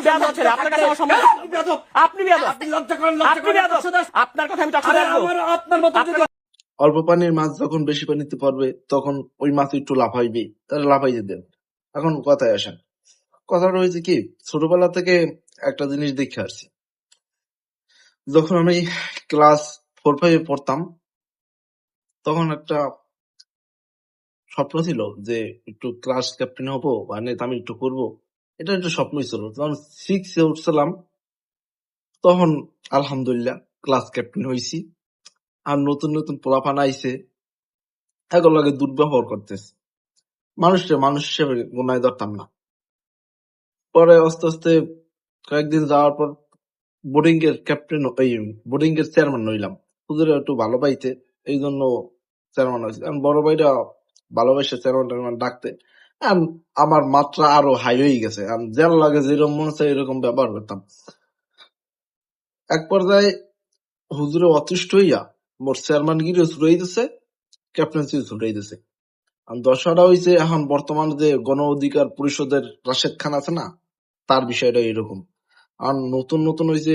বেয়াদব ছেলে, আপনার কাছে আমার সম্মান। আপনি বেয়াদব, আপনি বেয়াদব, আপনার কথা আমি টকশো রাখবো। অল্প পানির মাছ যখন বেশি পানিতে পড়বে তখন ওই মাছ একটু লাফাইবে, তাহলে লাফাইতে দেন। এখন কথায় আসেন, কথাটা হয়েছে কি, ছোটবেলা থেকে একটা জিনিস দেখে আসছি। যখন আমি ক্লাস 4-5 পড়তাম তখন একটা স্বপ্ন ছিল যে একটু ক্লাস ক্যাপ্টেন হবো বা নেতামি একটু করবো, এটা একটা স্বপ্নই ছিল। যখন 6-এ উঠছিলাম তখন আলহামদুলিল্লাহ ক্লাস ক্যাপ্টেন হয়েছি। আর নতুন নতুন পোলাপান আইছে, এগুলো লাগে দুর্ব্যবহার করতেছে, মানুষকে মানুষ হিসেবে গুনায় ধরতাম না। পরে আস্তে আস্তে কয়েকদিন যাওয়ার পর বোর্ডিং এর ক্যাপ্টেন, এই বোর্ডিং এর চেয়ারম্যান হইলাম। হুজুরে একটু ভালো পাইতে, এই জন্য চেয়ারম্যান হয়েছে। কারণ বড় ভাইরা ভালোবাসে চেয়ারম্যান টেয়ারম্যান ডাকতে। আর আমার মাত্রা আরো হাই হয়ে গেছে, আমি যার লাগে যেরকম মনে চাই এরকম ব্যবহার করতাম। এক পর্যায়ে হুজুরে অতিষ্ঠ হইয়া মোর চেয়ারম্যান গিরি ছুটাই দিছে, ক্যাপ্টেন্সি ছুটাই দিছে। আর দশাটা হইছে এখন বর্তমান যে গণ অধিকার পরিষদের রাশেদ খান আছে না, তার বিষয়টা এরকম। আর নতুন নতুন হইছে,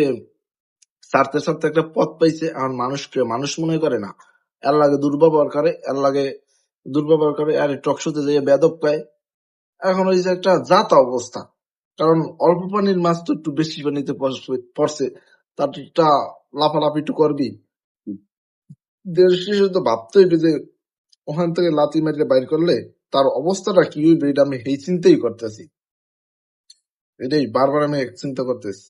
ছাড়তে ছাড়তে একটা পথ পাইছে, আর মানুষকে মানুষ মনে করে না, এর লাগে দুর্ব্যবহার করে, এর লাগে দুর্ব্যবহার করে, আর টকশোতে যাইয়ে বেদব পায়। এখন ওই যে একটা জাতা অবস্থা, কারণ অল্প পানির মাছ তো একটু বেশি পানিতে পড়ছে, তার একটা লাফালাফি একটু করবি, দেশ শেষে তো ভাবতে হইবে যে ওখান থেকে লাথি মারিয়ে বাইর করলে তার অবস্থাটা কি হইবে, এটা আমি এই চিন্তাই করতেছি, এটাই বারবার আমি চিন্তা করতেছি।